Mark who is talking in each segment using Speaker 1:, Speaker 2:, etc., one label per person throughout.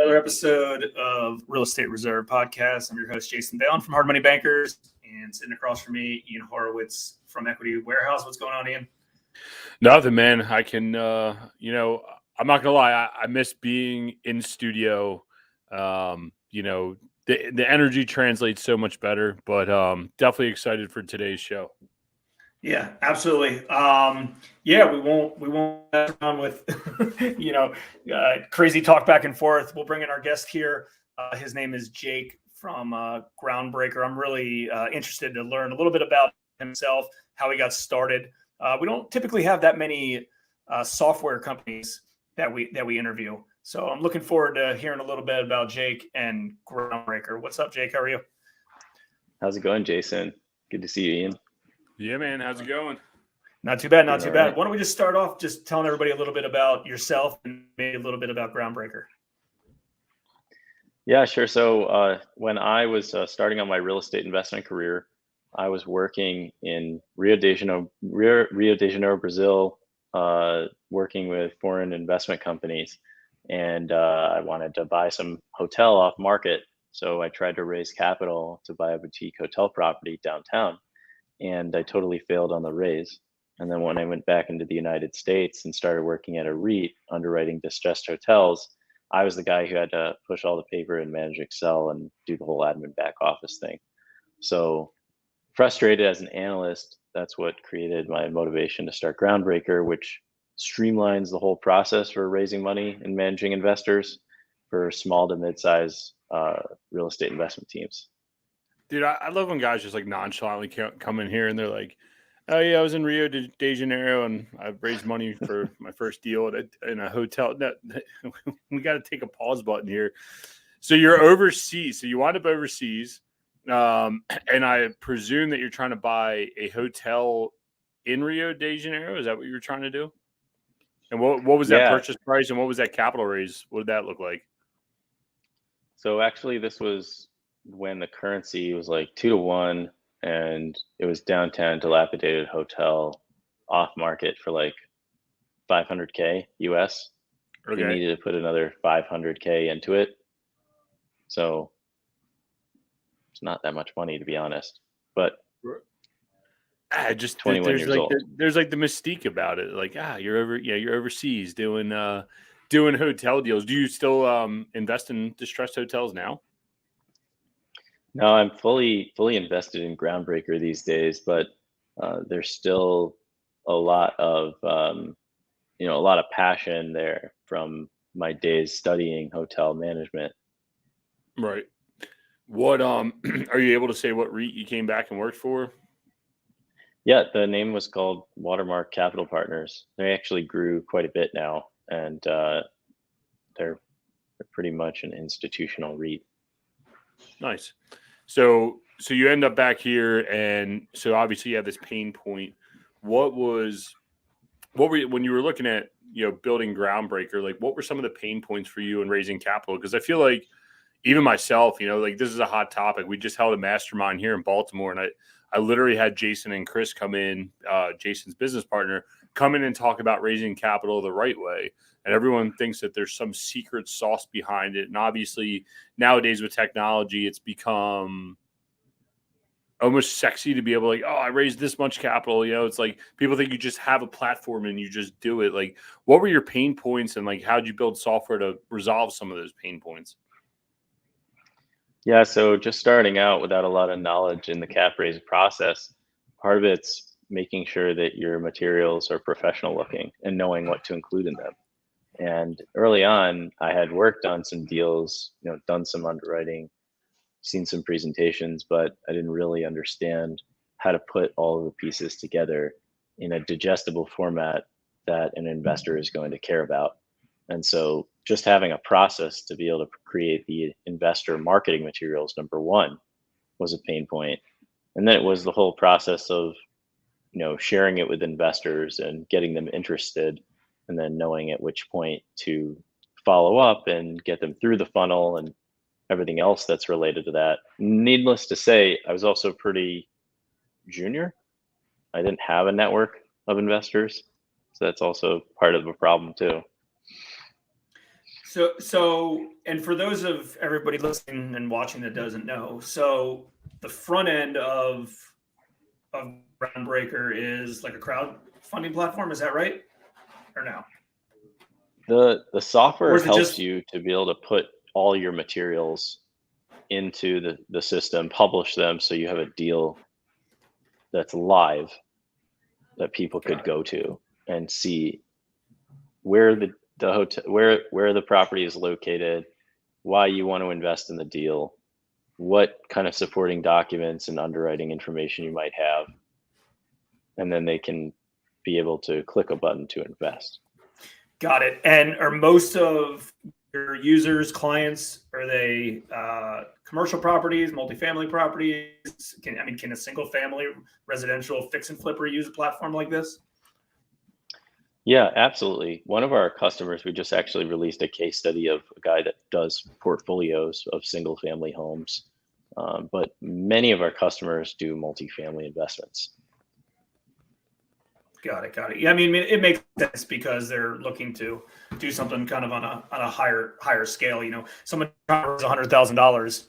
Speaker 1: another episode of Real Estate Reserve Podcast. I'm your host, Jason Dallin from Hard Money Bankers, and sitting across from me, Ian Horowitz from Equity Warehouse. What's going on, Ian?
Speaker 2: Nothing, man. I can, I'm not going to lie. I miss being in studio. The energy translates so much better, but definitely excited for today's show.
Speaker 1: Yeah, absolutely. We won't mess around with, crazy talk back and forth. We'll bring in our guest here. His name is Jake from Groundbreaker. I'm really interested to learn a little bit about himself, how he got started. We don't typically have that many software companies that we interview. So I'm looking forward to hearing a little bit about Jake and Groundbreaker. What's up, Jake? How are you?
Speaker 3: How's it going, Jason? Good to see you, Ian.
Speaker 2: Yeah, man. How's it going?
Speaker 1: Not too bad. Not too bad.
Speaker 3: Right.
Speaker 1: Why don't we just start off just telling everybody a little bit about yourself and maybe a little bit about Groundbreaker?
Speaker 3: Yeah, sure. So when I was starting on my real estate investment career, I was working in Rio de Janeiro, Brazil, working with foreign investment companies. And I wanted to buy some hotel off market. So I tried to raise capital to buy a boutique hotel property downtown. And I totally failed on the raise. And then when I went back into the United States and started working at a REIT underwriting distressed hotels, I was the guy who had to push all the paper and manage Excel and do the whole admin back office thing. So frustrated as an analyst, that's what created my motivation to start Groundbreaker, which streamlines the whole process for raising money and managing investors for small to mid-size real estate investment teams.
Speaker 2: Dude, I love when guys just like nonchalantly come in here and they're like, "Oh yeah, I was in Rio de Janeiro and I raised money for my first deal in a hotel." No, we got to take a pause button here. So you're overseas. So you wind up overseas, and I presume that you're trying to buy a hotel in Rio de Janeiro. Is that what you were trying to do? And what was that purchase price and what was that capital raise? What did that look like?
Speaker 3: So actually, this was when the currency was like 2-to-1 and it was downtown dilapidated hotel off market for like $500K US.
Speaker 2: Okay.
Speaker 3: We needed to put another $500K into it. So it's not that much money, to be honest, but
Speaker 2: I just
Speaker 3: 21 years old.
Speaker 2: There's like the mystique about it. Like, you're overseas doing hotel deals. Do you still invest in distressed hotels now?
Speaker 3: No, I'm fully invested in Groundbreaker these days, but there's still a lot of passion there from my days studying hotel management.
Speaker 2: Right. What are you able to say what REIT you came back and worked for?
Speaker 3: Yeah, the name was called Watermark Capital Partners. They actually grew quite a bit now, and they're pretty much an institutional REIT.
Speaker 2: Nice. So you end up back here, and so obviously you have this pain point. What were when you were looking at building Groundbreaker? Like, what were some of the pain points for you in raising capital? Because I feel like even myself, like this is a hot topic. We just held a mastermind here in Baltimore, and I literally had Jason and Chris come in, Jason's business partner, come in and talk about raising capital the right way. And everyone thinks that there's some secret sauce behind it. And obviously nowadays with technology, it's become almost sexy to be able to I raised this much capital. It's like people think you just have a platform and you just do it. Like, what were your pain points and like, how'd you build software to resolve some of those pain points?
Speaker 3: Yeah, so just starting out without a lot of knowledge in the cap raise process, part of it's making sure that your materials are professional looking and knowing what to include in them. And early on, I had worked on some deals, done some underwriting, seen some presentations, but I didn't really understand how to put all of the pieces together in a digestible format that an investor is going to care about. And so just having a process to be able to create the investor marketing materials, number one, was a pain point. And then it was the whole process of, sharing it with investors and getting them interested, and then knowing at which point to follow up and get them through the funnel and everything else that's related to that. Needless to say, I was also pretty junior. I didn't have a network of investors. So that's also part of the problem too.
Speaker 1: And for those of everybody listening and watching that doesn't know, so the front end of Groundbreaker is like a crowdfunding platform. Is that right? Or no?
Speaker 3: The software
Speaker 1: Or is it
Speaker 3: helps
Speaker 1: just
Speaker 3: you to be able to put all your materials into the system, publish them, so you have a deal that's live that people could
Speaker 1: got it?
Speaker 3: go to and see where the hotel, where the property is located, why you want to invest in the deal, what kind of supporting documents and underwriting information you might have, and then they can be able to click a button to invest.
Speaker 1: Got it. And are most of your users, clients, are they commercial properties, multifamily properties? Can a single family residential fix and flipper use a platform like this?
Speaker 3: Yeah, absolutely. One of our customers, we just actually released a case study of a guy that does portfolios of single family homes. But many of our customers do multifamily investments.
Speaker 1: Got it. Got it. Yeah, I mean, it makes sense because they're looking to do something kind of on a higher scale. You know, someone who's $100,000,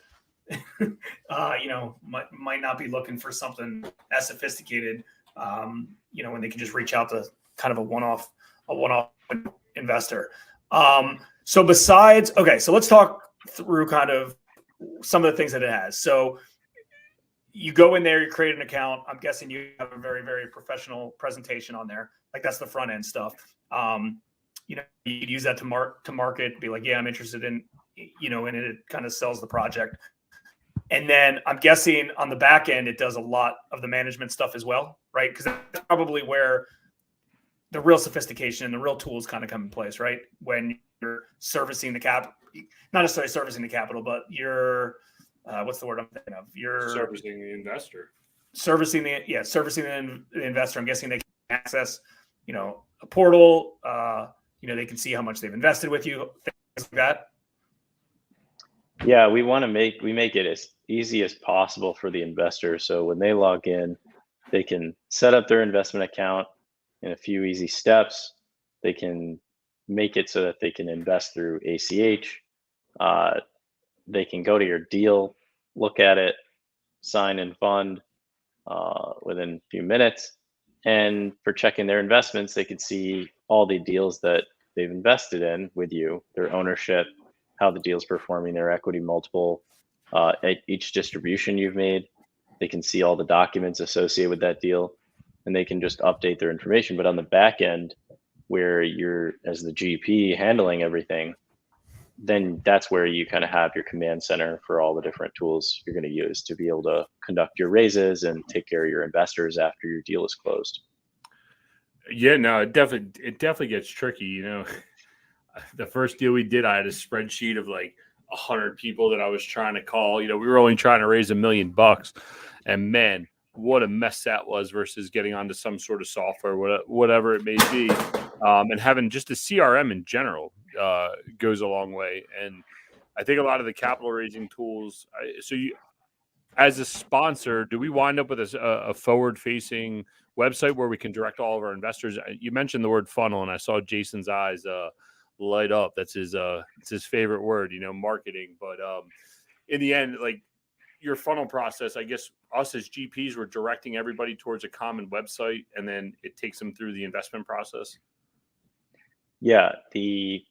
Speaker 1: might not be looking for something as sophisticated. When they can just reach out to kind of a one-off investor. So let's talk through kind of some of the things that it has. So you go in there, you create an account. I'm guessing you have a very, very professional presentation on there. Like that's the front end stuff. You could use that to market, be like, yeah, I'm interested in, and it kind of sells the project. And then I'm guessing on the back end, it does a lot of the management stuff as well, right? Because that's probably where the real sophistication and the real tools kind of come in place, right? When you're servicing the capital, not necessarily servicing the capital, but you're what's the word I'm thinking of? You're
Speaker 2: Servicing the investor.
Speaker 1: Servicing the investor. I'm guessing they can access, a portal. They can see how much they've invested with you, things like that.
Speaker 3: Yeah, we make it as easy as possible for the investor. So when they log in, they can set up their investment account in a few easy steps. They can make it so that they can invest through ACH. They can go to your deal, look at it, sign and fund within a few minutes. And for checking their investments, they could see all the deals that they've invested in with you, their ownership, how the deal's performing, their equity multiple, at each distribution you've made. They can see all the documents associated with that deal, and they can just update their information. But on the back end, where you're as the GP handling everything, then that's where you kind of have your command center for all the different tools you're going to use to be able to conduct your raises and take care of your investors after your deal is closed.
Speaker 2: Yeah, no, it definitely gets tricky. The first deal we did, I had a spreadsheet of like 100 people that I was trying to call. We were only trying to raise $1 million, and man, what a mess that was versus getting onto some sort of software, whatever it may be. And having just a CRM in general goes a long way. And I think a lot of the capital raising tools. As a sponsor, do we wind up with a forward-facing website where we can direct all of our investors? You mentioned the word funnel, and I saw Jason's eyes light up. That's it's his favorite word, marketing. But in the end, like your funnel process, I guess us as GPs, we're directing everybody towards a common website, and then it takes them through the investment process.
Speaker 3: Yeah, the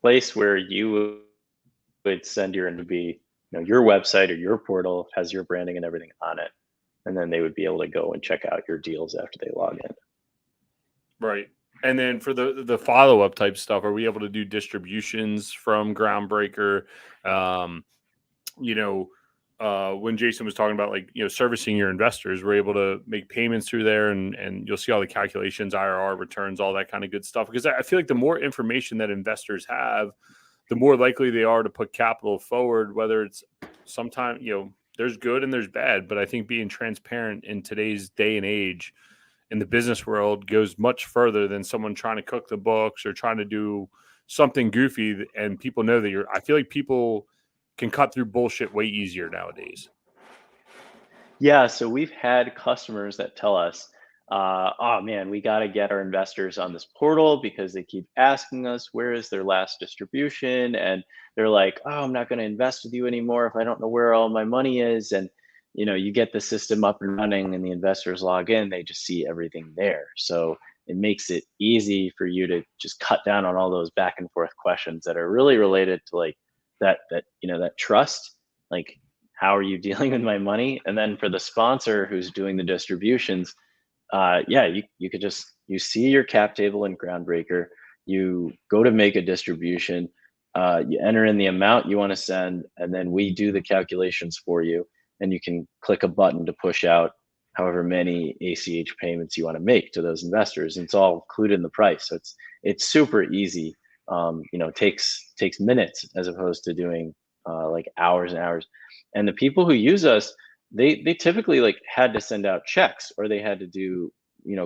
Speaker 3: place where you would send your to be, your website or your portal has your branding and everything on it, and then they would be able to go and check out your deals after they log in.
Speaker 2: Right. And then for the follow-up type stuff, are we able to do distributions from Groundbreaker? When Jason was talking about servicing your investors, we're able to make payments through there, and you'll see all the calculations, IRR returns, all that kind of good stuff. Because I feel like the more information that investors have, the more likely they are to put capital forward, whether it's sometimes, there's good and there's bad. But I think being transparent in today's day and age in the business world goes much further than someone trying to cook the books or trying to do something goofy. And people know that I feel like people can cut through bullshit way easier nowadays.
Speaker 3: Yeah, so we've had customers that tell us, oh man, we got to get our investors on this portal because they keep asking us where is their last distribution, and they're like, oh, I'm not going to invest with you anymore if I don't know where all my money is. And you get the system up and running and the investors log in, they just see everything there. So it makes it easy for you to just cut down on all those back and forth questions that are really related to like that trust, like how are you dealing with my money? And then for the sponsor who's doing the distributions, you could just, you see your cap table in Groundbreaker, you go to make a distribution, you enter in the amount you want to send, and then we do the calculations for you, and you can click a button to push out however many ACH payments you want to make to those investors. And it's all included in the price. So it's super easy. Takes minutes as opposed to doing like hours and hours. And the people who use us, they typically like had to send out checks, or they had to do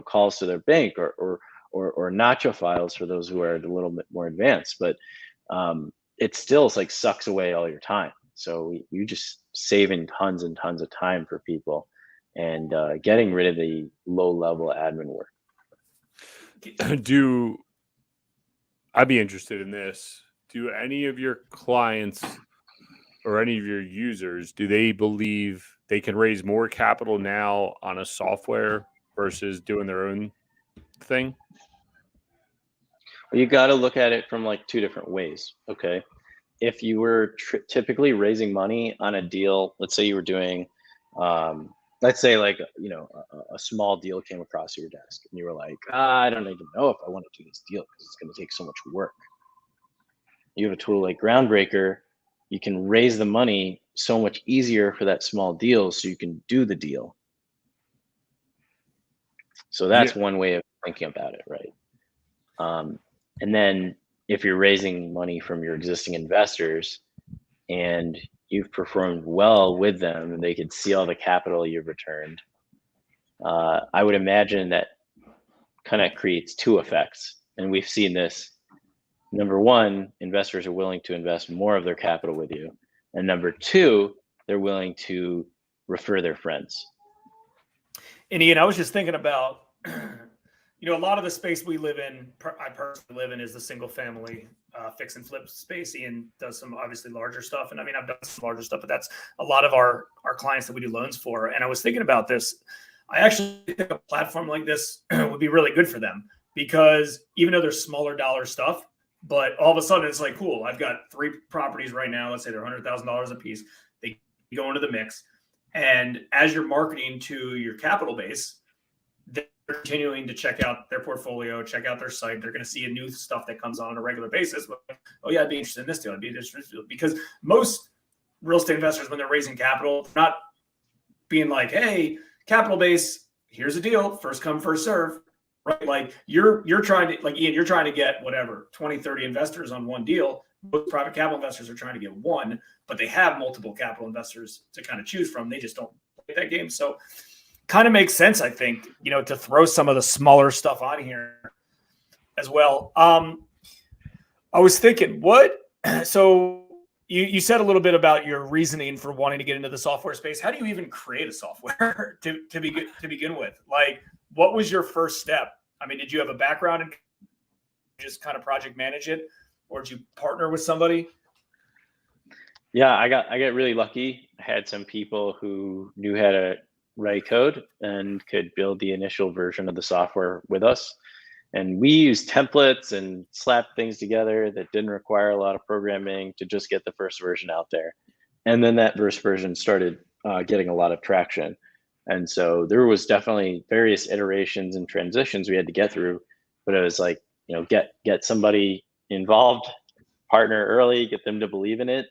Speaker 3: calls to their bank, or nacho files for those who are a little bit more advanced. But it still like sucks away all your time. So you just saving tons and tons of time for people, and getting rid of the low level admin work.
Speaker 2: I'd be interested in this. Do any of your clients or any of your users, do they believe they can raise more capital now on a software versus doing their own thing?
Speaker 3: Well, you got to look at it from like two different ways. Okay. If you were typically raising money on a deal, let's say you were doing, let's say like, a small deal came across your desk and you were like, I don't even know if I want to do this deal because it's going to take so much work. You have a tool like Groundbreaker, you can raise the money so much easier for that small deal, so you can do the deal. So that's one way of thinking about it, right? And then if you're raising money from your existing investors and you've performed well with them and they can see all the capital you've returned, I would imagine that kind of creates two effects. And we've seen this. Number one, investors are willing to invest more of their capital with you. And number two, they're willing to refer their friends.
Speaker 1: And Ian, I was just thinking about, a lot of the space we live in, I personally live in, is the single family fix and flip space. Ian does some obviously larger stuff. And I mean, I've done some larger stuff, but that's a lot of our clients that we do loans for. And I was thinking about this. I actually think a platform like this would be really good for them, because even though there's smaller dollar stuff, but all of a sudden it's like, cool, I've got 3 properties right now. Let's say they're $100,000 a piece. They go into the mix. And as you're marketing to your capital base, they're continuing to check out their portfolio, check out their site. They're going to see a new stuff that comes on a regular basis. Oh yeah, I'd be interested in this deal. I'd be interested in this deal. Because most real estate investors, when they're raising capital, not being like, hey, capital base, here's a deal, first come, first serve. Right? Like you're trying to, like Ian, you're trying to get whatever, 20, 30 investors on one deal. Most private capital investors are trying to get one, but they have multiple capital investors to kind of choose from. They just don't play that game. So kind of makes sense, I think, to throw some of the smaller stuff on here as well. I was thinking, so you said a little bit about your reasoning for wanting to get into the software space. How do you even create a software to begin with? Like, what was your first step? I mean, did you have a background in just kind of project manage it, or did you partner with somebody?
Speaker 3: Yeah, I got really lucky. I had some people who knew how to write code and could build the initial version of the software with us. And we used templates and slapped things together that didn't require a lot of programming to just get the first version out there. And then that first version started getting a lot of traction. And so there was definitely various iterations and transitions we had to get through, but it was like, get somebody involved, partner early, get them to believe in it,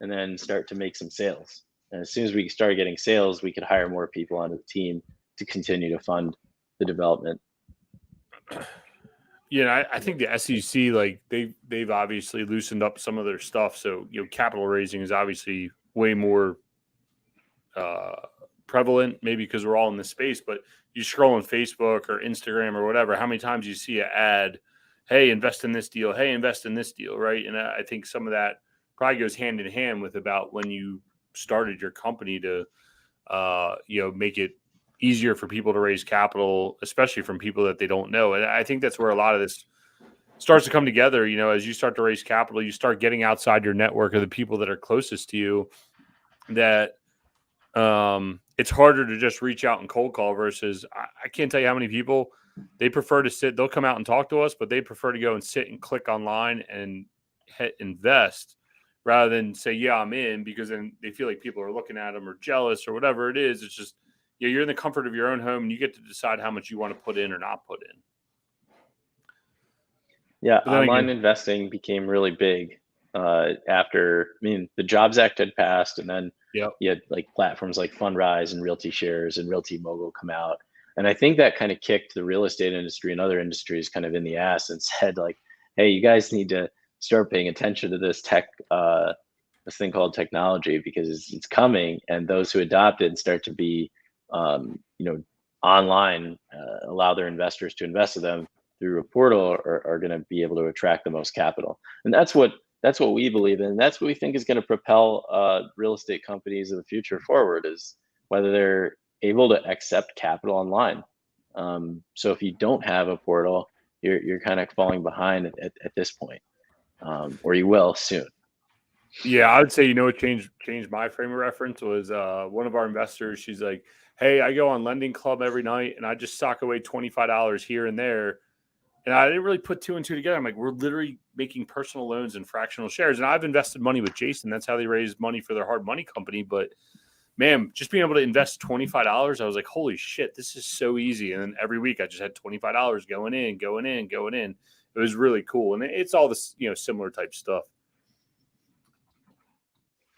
Speaker 3: and then start to make some sales. And as soon as we started getting sales, we could hire more people onto the team to continue to fund the development.
Speaker 2: Yeah, I think the SEC, like they've obviously loosened up some of their stuff. So, capital raising is obviously way more prevalent, maybe because we're all in this space. But you scroll on Facebook or Instagram or whatever, how many times you see an ad, hey, invest in this deal, hey, invest in this deal, right? And I think some of that probably goes hand in hand with about when you started your company to, make it easier for people to raise capital, especially from people that they don't know. And I think that's where a lot of this starts to come together. You know, as you start to raise capital, you start getting outside your network of the people that are closest to you, that it's harder to just reach out and cold call versus I can't tell you how many people they prefer to sit. They'll come out and talk to us, but they prefer to go and sit and click online and hit invest rather than say, yeah, I'm in, because then they feel like people are looking at them or jealous or whatever it is. It's just, yeah, you're in the comfort of your own home and you get to decide how much you want to put in or not put in.
Speaker 3: Yeah,
Speaker 2: But then
Speaker 3: online
Speaker 2: again,
Speaker 3: investing became really big after, I mean, the Jobs Act had passed, and then
Speaker 2: yeah,
Speaker 3: you had like platforms like Fundrise and Realty Shares and Realty Mogul come out. And I think that kind of kicked the real estate industry and other industries kind of in the ass and said like, hey, you guys need to start paying attention to this this thing called technology, because it's coming, and those who adopt it and start to be, you know, online, allow their investors to invest with them through a portal, are going to be able to attract the most capital. And that's what we believe in. That's what we think is going to propel real estate companies of the future forward, is whether they're able to accept capital online. So if you don't have a portal, you're kind of falling behind at this point, or you will soon.
Speaker 2: yeah, I would say, you know, what changed my frame of reference was one of our investors. She's like, hey, I go on Lending Club every night and I just sock away $25 here and there. And I didn't really put two and two together. I'm like, we're literally making personal loans and fractional shares. And I've invested money with Jason. That's how they raised money for their hard money company. But man, just being able to invest $25, I was like, holy shit, this is so easy. And then every week I just had $25 going in. It was really cool. And it's all this, you know, similar type stuff.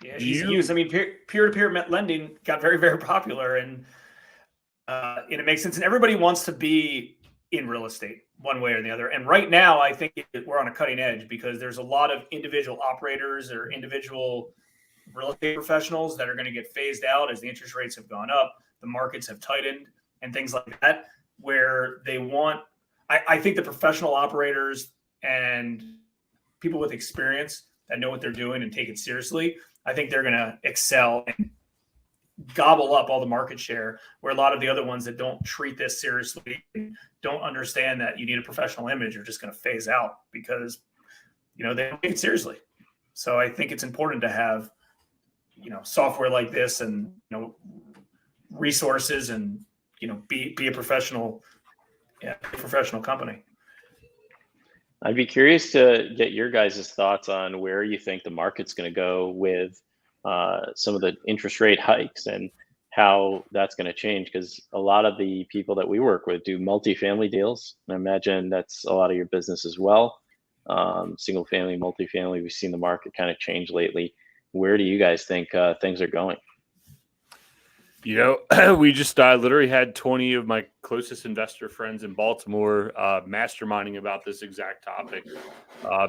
Speaker 1: Yeah, easy use. I mean, peer-to-peer lending got very, very popular, and it makes sense. And everybody wants to be in real estate one way or the other. And right now, I think we're on a cutting edge, because there's a lot of individual operators or individual real estate professionals that are going to get phased out as the interest rates have gone up, the markets have tightened, and things like that, where they want, I think the professional operators and people with experience that know what they're doing and take it seriously, I think they're going to excel and gobble up all the market share, where a lot of the other ones that don't treat this seriously, don't understand that you need a professional image, are just going to phase out because, you know, they don't take it seriously. So I think it's important to have, you know, software like this, and, you know, resources, and, you know, be a professional, professional company.
Speaker 3: I'd be curious to get your guys' thoughts on where you think the market's going to go with some of the interest rate hikes and how that's going to change, because a lot of the people that we work with do multifamily deals. And I imagine that's a lot of your business as well. Single family, multifamily, we've seen the market kind of change lately. Where do you guys think things are going?
Speaker 2: You know, we just literally had 20 of my closest investor friends in Baltimore masterminding about this exact topic,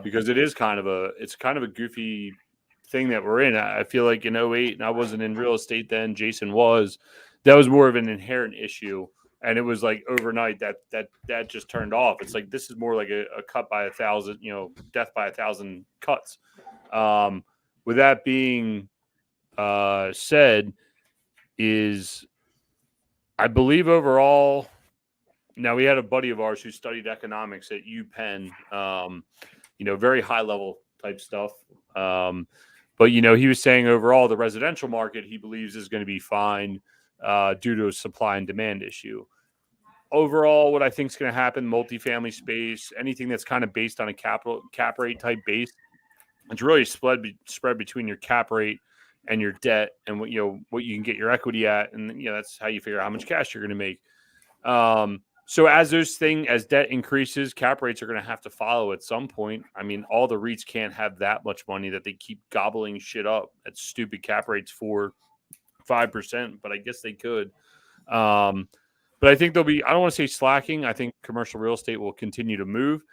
Speaker 2: because it's kind of a goofy thing that we're in. I feel like in 08, and I wasn't in real estate then, Jason was, that was more of an inherent issue. And it was like overnight that just turned off. It's like, this is more like a cut by 1,000, you know, death by 1,000 cuts. With that being said, is I believe overall, now we had a buddy of ours who studied economics at UPenn, you know, very high level type stuff. But, you know, he was saying overall the residential market, he believes, is going to be fine due to a supply and demand issue. Overall, what I think is going to happen, multifamily space, anything that's kind of based on a cap rate type base, it's really spread between your cap rate and your debt, and what you can get your equity at, and you know that's how you figure out how much cash you're going to make. So as debt increases, cap rates are going to have to follow at some point. I mean, all the REITs can't have that much money that they keep gobbling shit up at stupid cap rates for 5%, but I guess they could. But I think I don't want to say slacking. I think commercial real estate will continue to move.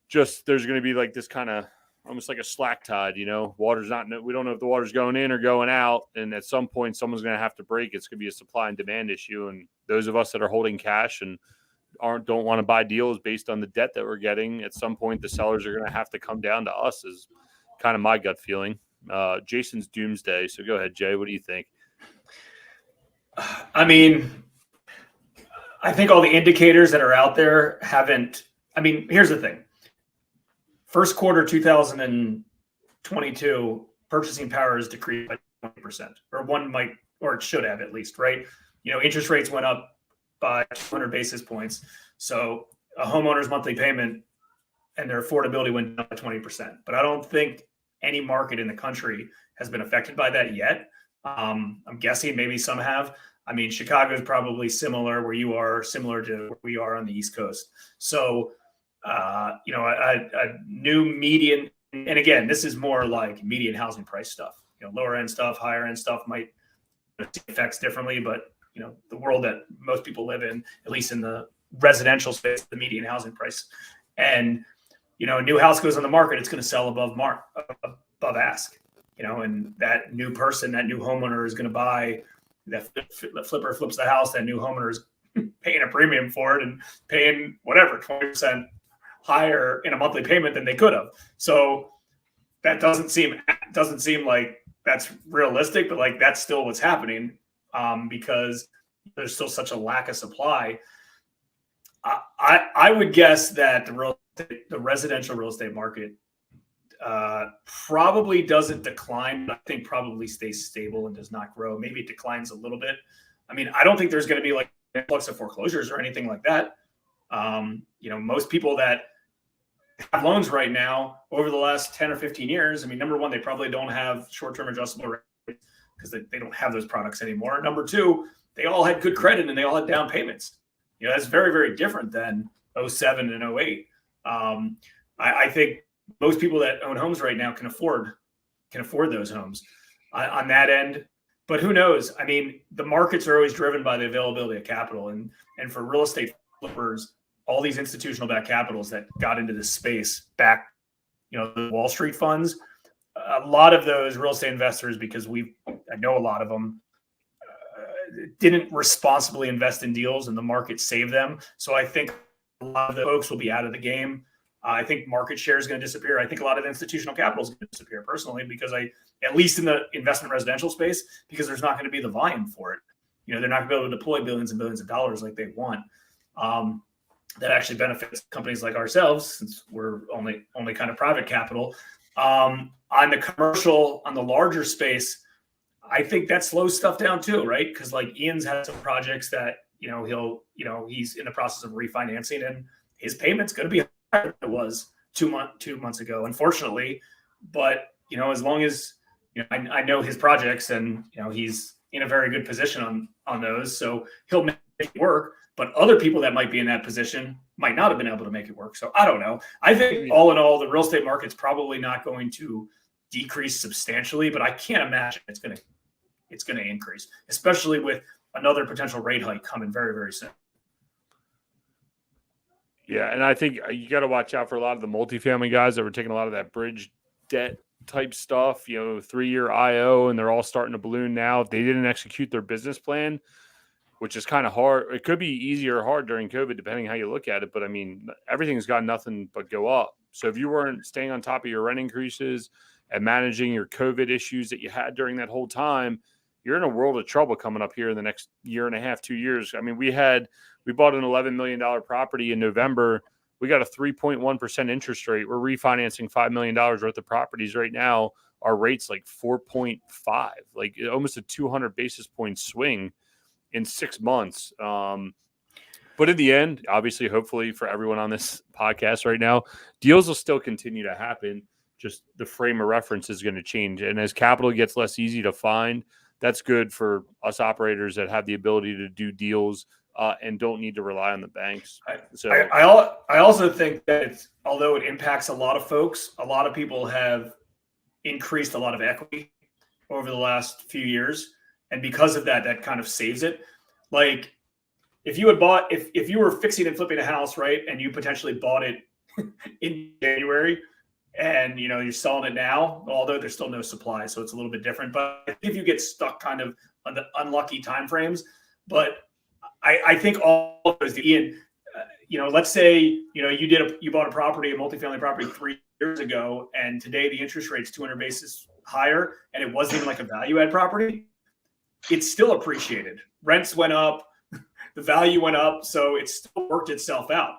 Speaker 2: Just there's going to be like this kind of almost like a slack tide, you know, we don't know if the water's going in or going out. And at some point, someone's going to have to break. It's going to be a supply and demand issue. And those of us that are holding cash and don't want to buy deals based on the debt that we're getting, at some point, the sellers are going to have to come down to us, is kind of my gut feeling. Jason's doomsday. So go ahead, Jay. What do you think?
Speaker 1: I mean, I think all the indicators that are out there haven't. I mean, here's the thing. First quarter 2022, purchasing power has decreased by 20%, or it should have at least, right? Interest rates went up by 200 basis points. So a homeowner's monthly payment and their affordability went down by 20%. But I don't think any market in the country has been affected by that yet. I'm guessing maybe some have. I mean, Chicago is probably similar where you are, similar to where we are on the East Coast. So, a new median, and again, this is more like median housing price stuff. Lower end stuff, higher end stuff might see effects differently, but the world that most people live in, at least in the residential space, the median housing price, and a new house goes on the market, it's going to sell above ask. And that new person, that new homeowner is going to buy. That flipper flips the house. That new homeowner is paying a premium for it and paying whatever 20% higher in a monthly payment than they could have. So that doesn't seem like that's realistic, but like that's still what's happening because there's still such a lack of supply. I would guess that the residential real estate market probably doesn't decline, but I think probably stays stable and does not grow. Maybe it declines a little bit. I mean, I don't think there's going to be like an influx of foreclosures or anything like that. Most people that have loans right now over the last 10 or 15 years, I mean, number one, they probably don't have short-term adjustable rates because they don't have those products anymore. Number two, they all had good credit and they all had down payments. That's very, very different than 07 and 08. I think most people that own homes right now can afford those homes on that end. But who knows? I mean, the markets are always driven by the availability of capital. And for real estate flippers, all these institutional backed capitals that got into this space back, the Wall Street funds, a lot of those real estate investors, because I know a lot of them, didn't responsibly invest in deals and the market saved them. So I think a lot of the folks will be out of the game. I think market share is going to disappear. I think a lot of institutional capital is going to disappear personally, because at least in the investment residential space, because there's not going to be the volume for it. They're not going to be able to deploy billions and billions of dollars like they want. That actually benefits companies like ourselves, since we're only kind of private capital. On the commercial, on the larger space, I think that slows stuff down too, right? Because like Ian's had some projects that he's in the process of refinancing, and his payment's going to be higher than it was 2 months ago, unfortunately. But as long as I know his projects, and he's in a very good position on those, so he'll make it work. But other people that might be in that position might not have been able to make it work. So I don't know. I think all in all, the real estate market's probably not going to decrease substantially, but I can't imagine it's going to increase, especially with another potential rate hike coming very, very soon.
Speaker 2: Yeah, and I think you got to watch out for a lot of the multifamily guys that were taking a lot of that bridge debt type stuff, 3-year IO, and they're all starting to balloon now. If they didn't execute their business plan, which is kind of hard. It could be easy or hard during COVID, depending how you look at it. But I mean, everything's got nothing but go up. So if you weren't staying on top of your rent increases and managing your COVID issues that you had during that whole time, you're in a world of trouble coming up here in the next year and a half, 2 years. I mean, we bought an $11 million property in November. We got a 3.1% interest rate. We're refinancing $5 million worth of properties right now. Our rate's like 4.5, like almost a 200 basis point swing in 6 months. But in the end, obviously, hopefully for everyone on this podcast right now, deals will still continue to happen. Just the frame of reference is going to change. And as capital gets less easy to find, that's good for us operators that have the ability to do deals and don't need to rely on the banks. So
Speaker 1: I also think that although it impacts a lot of folks, a lot of people have increased a lot of equity over the last few years. And because of that, that kind of saves it. Like if you were fixing and flipping a house, right, and you potentially bought it in January, and you're selling it now, although there's still no supply, so it's a little bit different. But if you get stuck kind of on the unlucky timeframes, but I think all of those, Ian, let's say you bought a multifamily property 3 years ago, and today the interest rate's 200 basis higher, and it wasn't even like a value add property. It's still appreciated. Rents went up. the value went up, so it still worked itself out.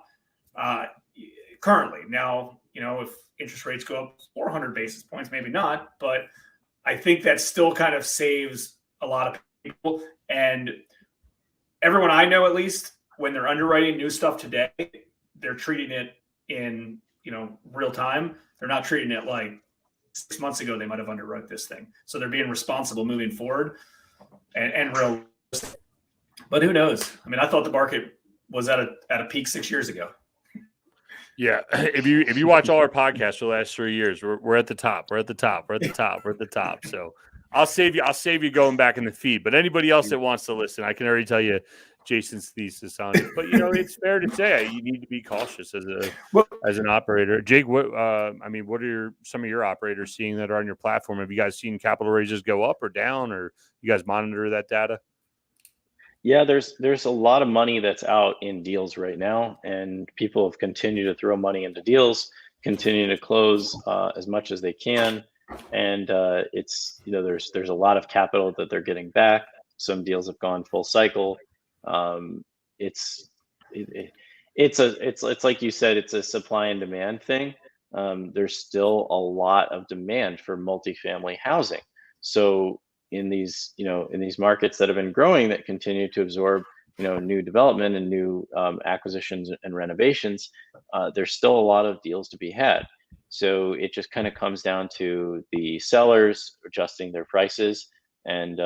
Speaker 1: Currently, now, if interest rates go up 400 basis points, maybe not, but I think that still kind of saves a lot of people. And everyone I know, at least, when they're underwriting new stuff today, they're treating it in real time. They're not treating it like 6 months ago they might have underwrote this thing. So they're being responsible moving forward and real. But who knows? I mean, I thought the market was at a peak 6 years ago.
Speaker 2: Yeah, if you watch all our podcasts for the last 3 years, we're at the top. We're at the top. We're at the top. We're at the top. So I'll save you going back in the feed. But anybody else that wants to listen, I can already tell you Jason's thesis on it. But it's fair to say you need to be cautious as an operator. Jake, what are some of your operators seeing that are on your platform? Have you guys seen capital raises go up or down, or you guys monitor that data?
Speaker 3: Yeah, there's a lot of money that's out in deals right now, and people have continued to throw money into deals, continue to close as much as they can, and it's there's a lot of capital that they're getting back. Some deals have gone full cycle. It's like you said, it's a supply and demand thing. There's still a lot of demand for multifamily housing, so in these markets that have been growing, that continue to absorb new development and new acquisitions and renovations, there's still a lot of deals to be had. So it just kind of comes down to the sellers adjusting their prices and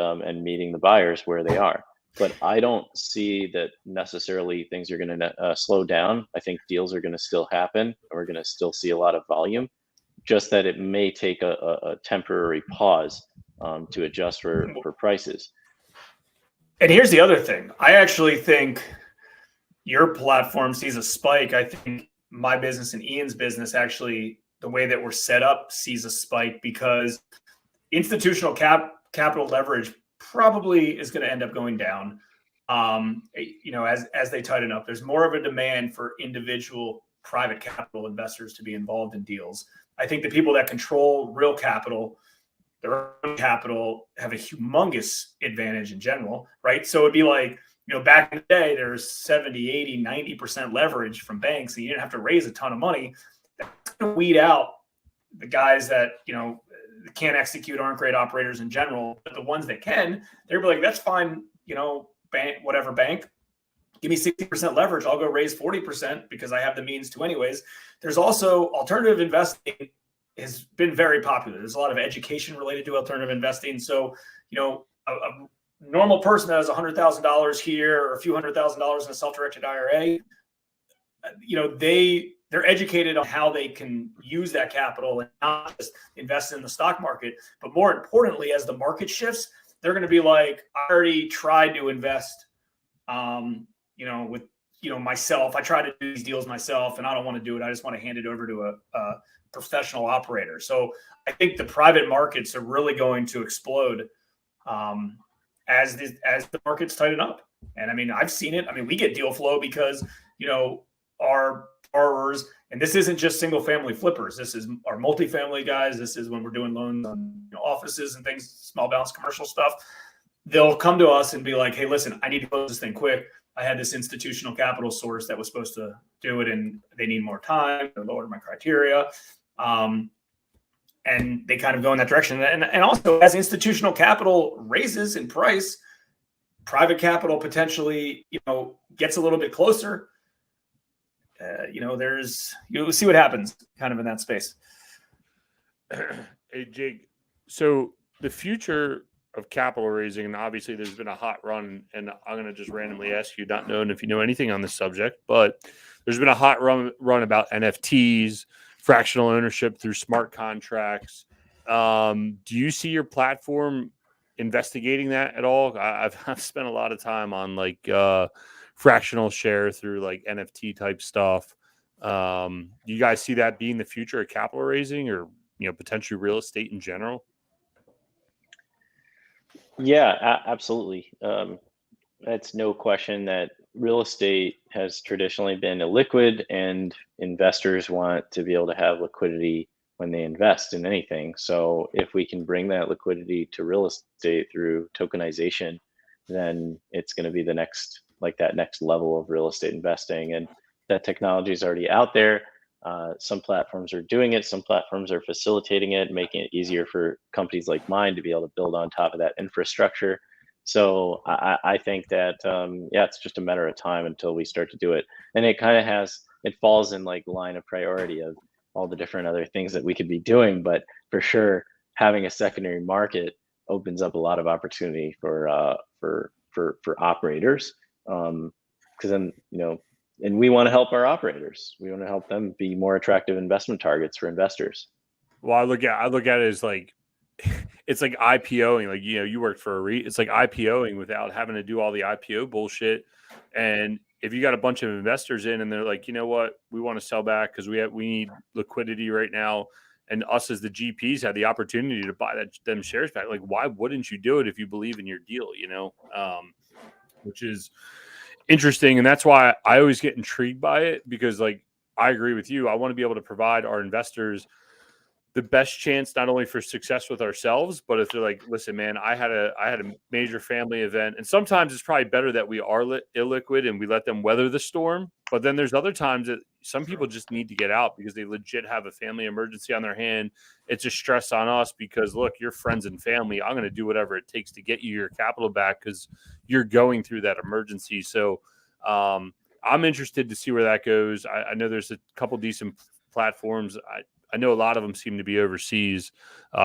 Speaker 3: meeting the buyers where they are. But I don't see that necessarily things are going to slow down. I think deals are going to still happen, and we're going to still see a lot of volume, just that it may take a temporary pause to adjust for prices.
Speaker 1: And here's the other thing. I actually think your platform sees a spike. I think my business and Ian's business, actually, the way that we're set up, sees a spike because institutional capital leverage probably is going to end up going down. As they tighten up, there's more of a demand for individual private capital investors to be involved in deals. I think the people that control real capital, their own capital, have a humongous advantage in general, right? So it'd be like, back in the day, there's 70, 80, 90% leverage from banks, and you didn't have to raise a ton of money. That's going to weed out the guys that, can't execute, aren't great operators in general. But the ones that can, they're like, that's fine, bank, give me 60% leverage. I'll go raise 40% because I have the means to anyways. There's also alternative investing has been very popular. There's a lot of education related to alternative investing. So, a normal person that has $100,000 here or a few $100,000 in a self-directed IRA, they're educated on how they can use that capital and not just invest in the stock market. But more importantly, as the market shifts, they're going to be like, I already tried to invest, with myself. I try to do these deals myself, and I don't want to do it. I just want to hand it over to a professional operator. So I think the private markets are really going to explode as the markets tighten up. And I mean, I've seen it. I mean, we get deal flow because our borrowers, and this isn't just single family flippers. This is our multifamily guys. This is when we're doing loans on offices and things, small balance commercial stuff. They'll come to us and be like, hey, listen, I need to close this thing quick. I had this institutional capital source that was supposed to do it, and they need more time. They lowered my criteria. And they kind of go in that direction. And also, as institutional capital raises in price, private capital potentially, gets a little bit closer. You'll see what happens kind of in that space.
Speaker 2: Hey, Jake, so the future of capital raising, and obviously there's been a hot run, and I'm going to just randomly ask you, not knowing if you know anything on this subject, but there's been a hot run about NFTs, fractional ownership through smart contracts. Do you see your platform investigating that at all? I've spent a lot of time on fractional share through NFT type stuff. Do you guys see that being the future of capital raising, or potentially real estate in general?
Speaker 3: Yeah, absolutely. That's no question that real estate has traditionally been illiquid, and investors want to be able to have liquidity when they invest in anything. So if we can bring that liquidity to real estate through tokenization, then it's going to be the next like that next level of real estate investing. And that technology is already out there. Some platforms are doing it. Some platforms are facilitating it, making it easier for companies like mine to be able to build on top of that infrastructure. So I think that, it's just a matter of time until we start to do it. And it falls in like line of priority of all the different other things that we could be doing. But for sure, having a secondary market opens up a lot of opportunity for operators. Because then, and we want to help our operators. We want to help them be more attractive investment targets for investors.
Speaker 2: Well, I look at it as like, it's like IPOing. Like, you worked for a REIT. It's like IPOing without having to do all the IPO bullshit. And if you got a bunch of investors in and they're like, you know what, we want to sell back because we need liquidity right now, and us as the GPs had the opportunity to buy them shares back, like, why wouldn't you do it if you believe in your deal? Which is interesting, and that's why I always get intrigued by it, because like, I agree with you. I want to be able to provide our investors the best chance, not only for success with ourselves, but if they're like, listen, man, I had a major family event, and sometimes it's probably better that we are illiquid and we let them weather the storm. But then there's other times that some people just need to get out because they legit have a family emergency on their hand. It's a stress on us because, look, you're friends and family. I'm going to do whatever it takes to get you your capital back because you're going through that emergency. So I'm interested to see where that goes. I know there's a couple decent platforms. I know a lot of them seem to be overseas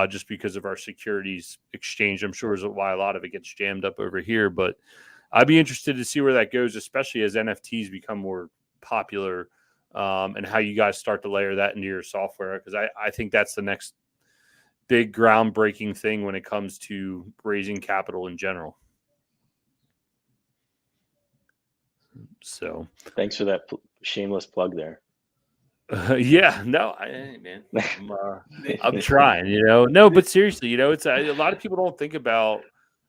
Speaker 2: just because of our securities exchange. I'm sure is why a lot of it gets jammed up over here. But I'd be interested to see where that goes, especially as NFTs become more popular, and how you guys start to layer that into your software. Because I think that's the next big groundbreaking thing when it comes to raising capital in general. So
Speaker 3: thanks for that shameless plug there.
Speaker 2: Man, I'm trying, no, but seriously, it's a lot of people don't think about,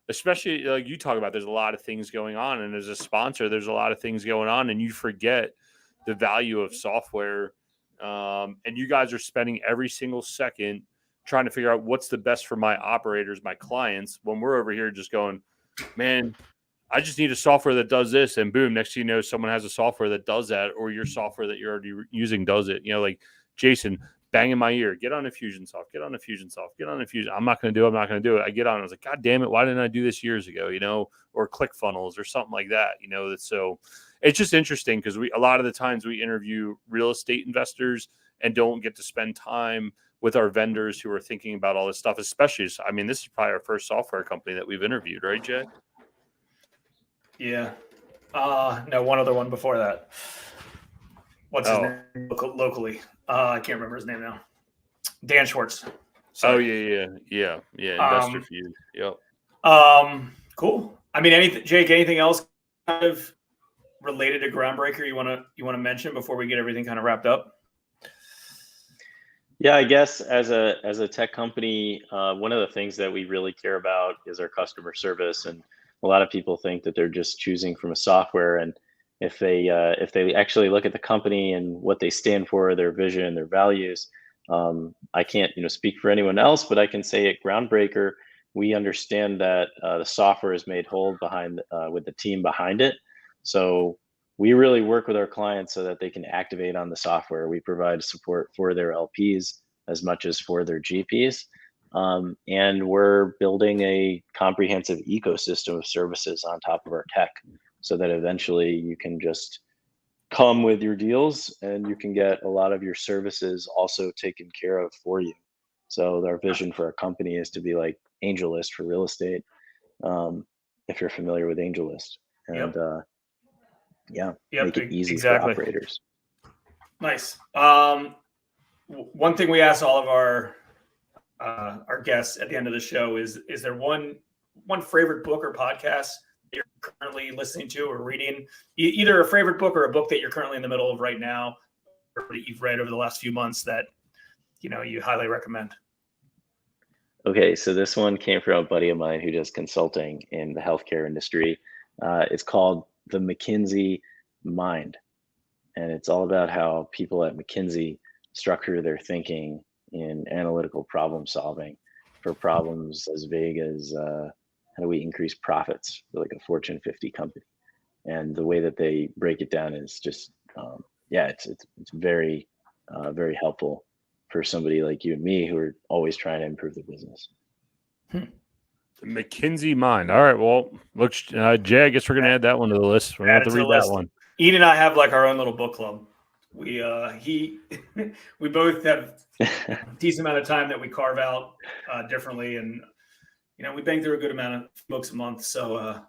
Speaker 2: especially like you talk about, there's a lot of things going on, and as a sponsor, there's a lot of things going on, and you forget the value of software. And you guys are spending every single second trying to figure out what's the best for my operators, my clients, when we're over here just going, man, I just need a software that does this, and boom, next thing you know, someone has a software that does that, or your software that you're already using does it. Like Jason, bang in my ear, get on Infusionsoft, get on Infusionsoft, get on Infusion. I'm not going to do it. I get on. I was like, God damn it, why didn't I do this years ago? Or ClickFunnels or something like that. So it's just interesting because a lot of the times we interview real estate investors and don't get to spend time with our vendors who are thinking about all this stuff. Especially, this is probably our first software company that we've interviewed, right, Jay?
Speaker 1: Yeah. No, one other one before that. What's his name locally? I can't remember his name now. Dan Schwartz.
Speaker 2: Sorry. Oh, yeah. Investor Feud. Yep.
Speaker 1: Cool. Jake, anything else kind of related to Groundbreaker you want to mention before we get everything kind of wrapped up?
Speaker 3: Yeah, I guess as a tech company, one of the things that we really care about is our customer service. And a lot of people think that they're just choosing from a software, and if they actually look at the company and what they stand for, their vision, their values, I can't speak for anyone else, but I can say at Groundbreaker, we understand that the software is made whole behind with the team behind it. So we really work with our clients so that they can activate on the software. We provide support for their LPs as much as for their GPs. And we're building a comprehensive ecosystem of services on top of our tech so that eventually you can just come with your deals and you can get a lot of your services also taken care of for you. So our vision for our company is to be like AngelList for real estate, if you're familiar with AngelList. And make it easy for operators.
Speaker 1: Nice. One thing we ask all of our guests at the end of the show is there one favorite book or podcast that you're currently listening to or reading, either a favorite book or a book that you're currently in the middle of right now, or that you've read over the last few months that you highly recommend?
Speaker 3: Okay, so this one came from a buddy of mine who does consulting in the healthcare industry. It's called The McKinsey Mind, and it's all about how people at McKinsey structure their thinking in analytical problem solving for problems as vague as how do we increase profits for like a Fortune 50 company. and the way that they break it down is just, it's very, very helpful for somebody like you and me who are always trying to improve the business.
Speaker 2: The McKinsey Mind. All right. Well, look, Jay, I guess we're going to add that one to the list. We're going to have to read that one.
Speaker 1: Ian and I have like our own little book club. We we both have a decent amount of time that we carve out differently, and we bang through a good amount of books a month. So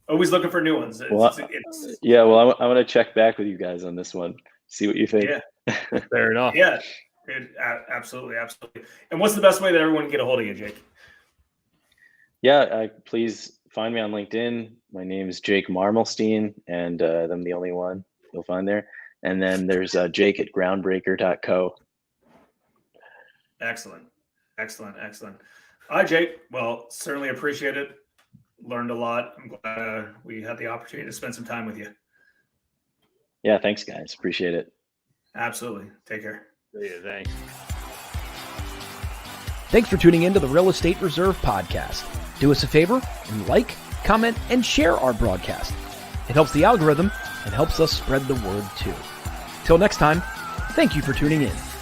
Speaker 1: always looking for new ones.
Speaker 3: I'm going to check back with you guys on this one. See what you think.
Speaker 1: Yeah,
Speaker 2: fair enough.
Speaker 1: Yeah, absolutely. And what's the best way that everyone can get a hold of you, Jake?
Speaker 3: Yeah, please find me on LinkedIn. My name is Jake Marmulstein, and I'm the only one you'll find there. And then there's Jake at groundbreaker.co.
Speaker 1: Excellent. All right, Jake. Well, certainly appreciate it. Learned a lot. I'm glad we had the opportunity to spend some time with you.
Speaker 3: Yeah, thanks, guys. Appreciate it.
Speaker 1: Absolutely. Take care.
Speaker 2: Yeah, thanks.
Speaker 4: Thanks for tuning in to the Real Estate Reserve podcast. Do us a favor and like, comment, and share our broadcast. It helps the algorithm and helps us spread the word too. Till next time, thank you for tuning in.